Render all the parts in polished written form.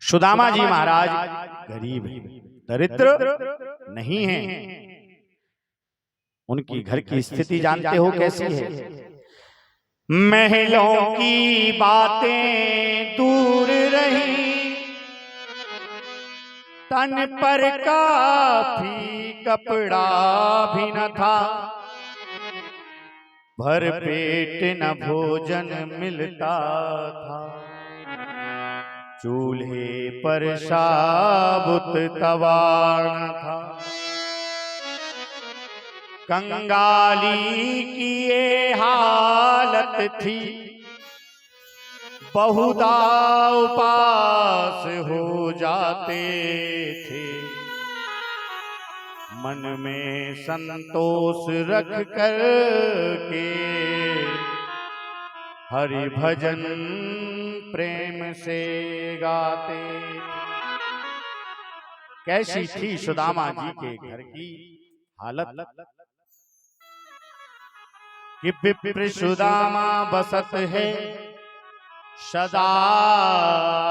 सुदामा जी महाराज गरीब हैं, दरिद्र नहीं हैं। उनकी घर की स्थिति जानते हो कैसी है? महलों की बातें दूर रही, तन पर काफी कपड़ा भी न था, भर पेट न भोजन मिलता था, चूल्हे पर साबुत तवा न था। कंगाली की ये हालत थी, बहुधा उपास हो जाते थे, मन में संतोष रख कर के हरि भजन प्रेम से गाते। कैसी थी सुदामा जी के घर की हालत कि विप्र सुदामा बसत है सदा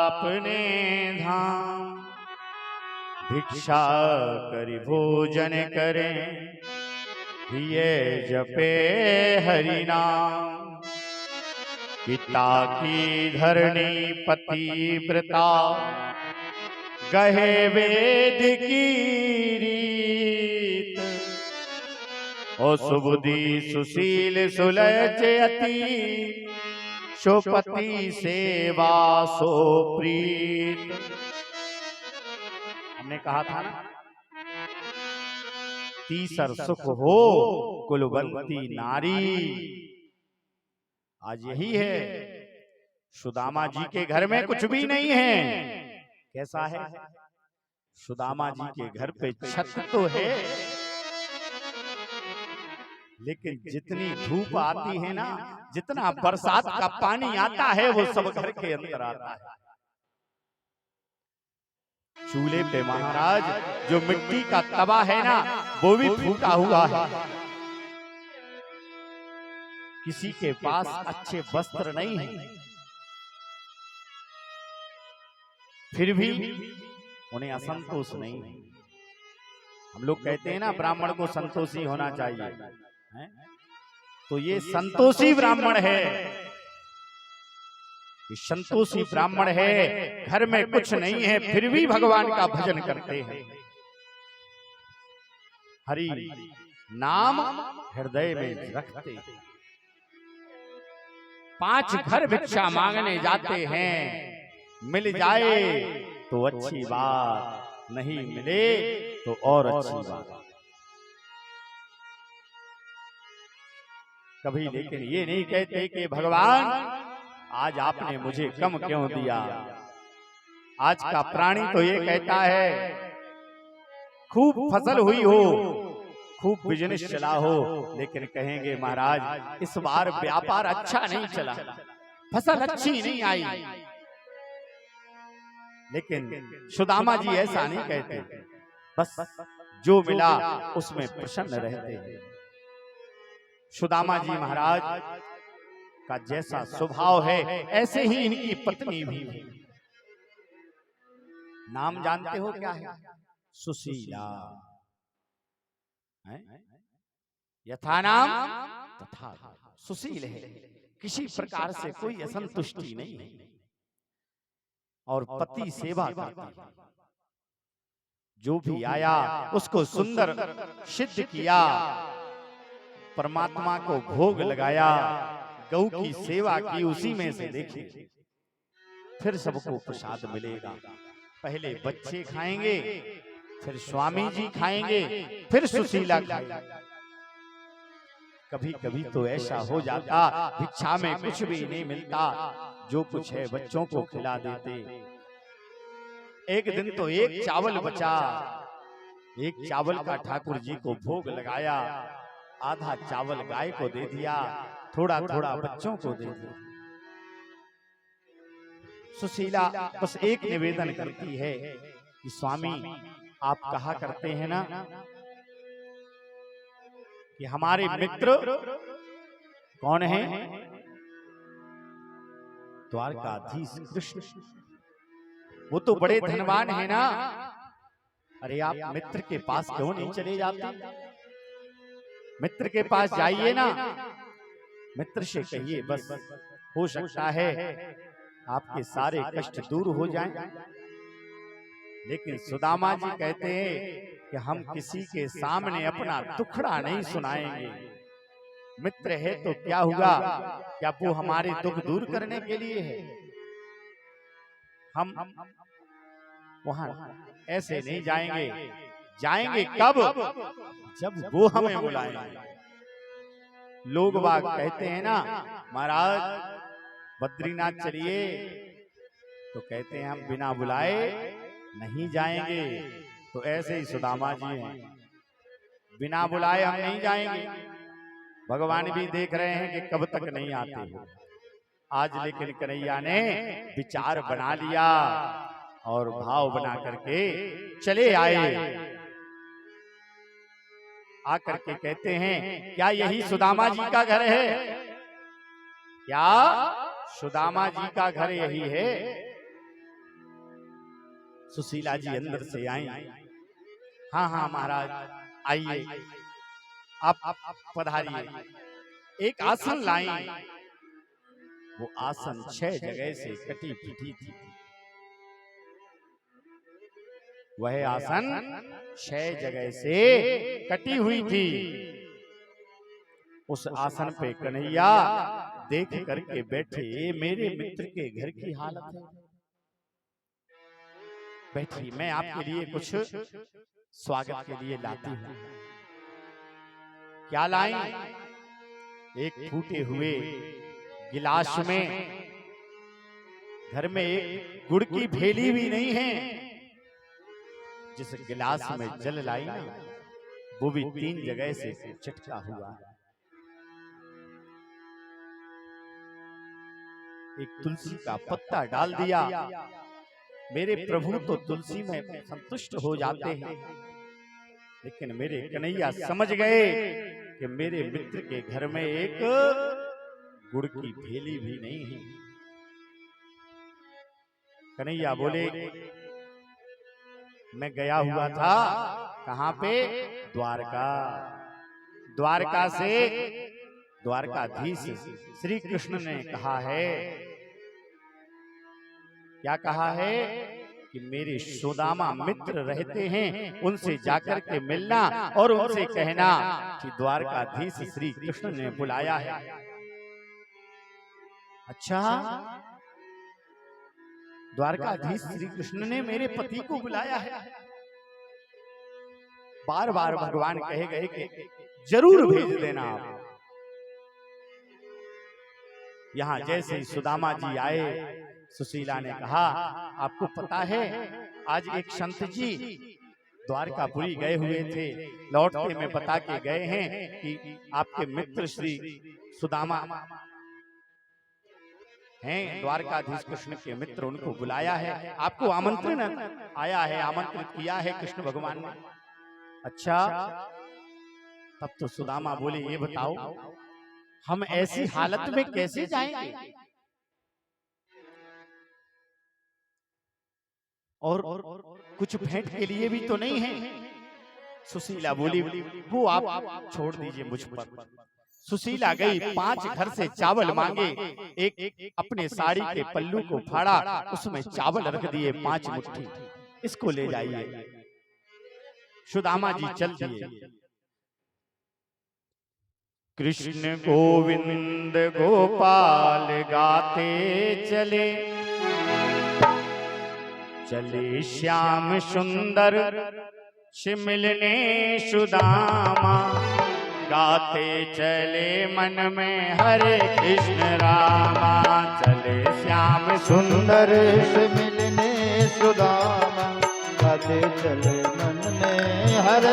अपने धाम, भिक्षा करि भोजन करें ये जपे हरि नाम, पिता की धरणी पतिव्रता गहे वेद की रीत, ओ सुबुद्धि सुशील सुलच अति, शोपति सेवा सो प्रीत। हमने कहा था ना, तीसर सुख हो कुलवंती नारी। आज यही है। सुदामा जी के घर में कुछ भी नहीं है। कैसा है? सुदामा जी के घर पे छत तो है, लेकिन जितनी धूप आती है ना, जितना बरसात का पानी आता है, वो सब घर के अंदर आता है। चूल्हे पे महाराज जो मिट्टी का तवा है ना, वो भी फूटा हुआ है। किसी के पास अच्छे वस्त्र नहीं है, फिर भी उन्हें असंतोष नहीं है। हम लोग कहते हैं ना, ब्राह्मण को संतोषी होना चाहिए, है? तो ये संतोषी ब्राह्मण है, ये संतोषी ब्राह्मण है। घर में कुछ नहीं है, फिर भी भगवान का भजन करते हैं। हरि नाम हृदय में रखते, 5 घर भिक्षा मांगने जाते हैं, मिल जाए तो अच्छी बात, नहीं मिले तो और अच्छी बात। कभी लेकिन ये नहीं कहते कि भगवान आज आपने मुझे कम क्यों दिया। आज का प्राणी तो ये कहता है, खूब फसल हुई हो, खूब बिजनेस चला हो, लेकिन कहेंगे महाराज इस बार व्यापार अच्छा नहीं चला, फसल अच्छी नहीं आई। लेकिन सुदामा जी ऐसा नहीं कहते, बस जो मिला उसमें प्रसन्न रहते हैं। सुदामा जी महाराज का जैसा स्वभाव है, ऐसे ही इनकी पत्नी भी है। नाम जानते हो क्या है? सुशीला। यथा नाम तथा सुशील है, किसी प्रकार से कोई असंतुष्टि नहीं है, और पति सेवा करती है। जो भी आया उसको सुंदर सिद्ध किया, परमात्मा को भोग लगाया, गौ की सेवा की, उसी में से देखिए फिर सबको प्रसाद मिलेगा। पहले बच्चे खाएंगे, फिर स्वामी जी खाएंगे, फिर सुशीला खाएंगे। कभी कभी तो ऐसा हो जाता, भिक्षा में कुछ भी नहीं मिलता, जो कुछ है बच्चों को खिला देते। एक दिन तो एक चावल बचा, एक चावल का ठाकुर जी को भोग लगाया, आधा चावल गाय को दे दिया, थोड़ा थोड़ा बच्चों को दे दिया। सुशीला बस एक निवेदन करती है कि स्वामी आप कहा करते हैं ना कि हमारे मित्र कौन हैं? द्वारकाधीश कृष्ण, वो तो बड़े धनवान है ना। अरे आप मित्र के पास क्यों नहीं चले जाते? मित्र के पास जाइए ना, मित्र से कहिए बस हो सकता है आपके सारे कष्ट दूर हो जाएं। लेकिन सुदामा जी कहते हैं कि हम किसी के सामने अपना दुखड़ा नहीं सुनाएंगे। मित्र है तो क्या हुआ, क्या वो हमारे दुख दूर करने के लिए है? हम वहां ऐसे नहीं जाएंगे। जाएंगे कब? जब वो हमें बुलाएंगे। लोग बाग कहते हैं ना, महाराज बद्रीनाथ चलिए, तो कहते हैं हम बिना बुलाए नहीं जाएंगे। तो ऐसे ही सुदामा जी हैं, बिना बुलाए हम नहीं जाएंगे। भगवान भी देख रहे हैं कि कब तक नहीं आते। आज लेकिन कन्हैया ने विचार बना लिया और भाव बना करके चले आए। आकर के कहते हैं, क्या यही सुदामा जी का घर है? क्या सुदामा जी का घर यही है? सुशीला जी अंदर से आई। हाँ हाँ महाराज आइए, आप पधारिए। एक आसन लाई। वो आसन 6 जगह से कटी पिटी थी। वह आसन 6 जगह से कटी हुई थी। उस आसन पे कन्हैया देख करके बैठे, मेरे मित्र के घर की हालत है। बैठी, मैं आपके लिए कुछ स्वागत के लिए लाती हूं। क्या लाई? एक फूटे हुए गिलास में, घर में एक गुड़ की भेली भी नहीं है। जिस गिलास में जल लाई ना, वो भी 3 जगह से चटका हुआ है। एक तुलसी का पत्ता डाल दिया। मेरे प्रभु तो तुलसी में संतुष्ट हो जाते हैं, लेकिन मेरे कन्हैया समझ गए कि मेरे मित्र के घर में एक गुड़ की भेली भी नहीं है। कन्हैया बोले, मैं गया हुआ था कहां पे? द्वारका। द्वारका से द्वारकाधीश श्री कृष्ण ने कहा है, क्या कहा है? कि मेरे सुदामा मित्र रहते हैं, उनसे जाकर के मिलना और उनसे कहना कि द्वारकाधीश श्री कृष्ण ने बुलाया है। अच्छा, द्वारकाधीश श्री कृष्ण ने मेरे पति को बुलाया है। बार बार भगवान कहे गए कि जरूर भेज देना आप। यहां जैसे ही सुदामा जी आए, सुशीला ने कहा, आपको पता है आज एक संत जी द्वारकापुरी गए हुए थे, लौटते में बता के गए हैं कि आपके मित्र श्री सुदामा हैं, द्वारकाधीश कृष्ण के मित्र, उनको बुलाया है, आपको आमंत्रण आया है, आमंत्रित किया है कृष्ण भगवान ने। अच्छा, तब तो सुदामा बोले, ये बताओ हम ऐसी हालत में कैसे जाएंगे? और कुछ भेंट के लिए भी तो नहीं है। सुशीला बोली, वो आप छोड़ दीजिए मुझ पर। सुशीला गई, 5 घर से चावल मांगे, एक अपने साड़ी के पल्लू को फाड़ा, उसमें चावल रख दिए 5 मुट्ठी, इसको ले जाइए। सुदामा जी चल दिए। कृष्ण गोविंद गोपाल गाते चले, चले श्याम सुंदर से मिलने सुदामा, गाते चले मन में हरे कृष्ण रामा। चले श्याम सुंदर से मिलने सुदामा, गाते चले मन में हरे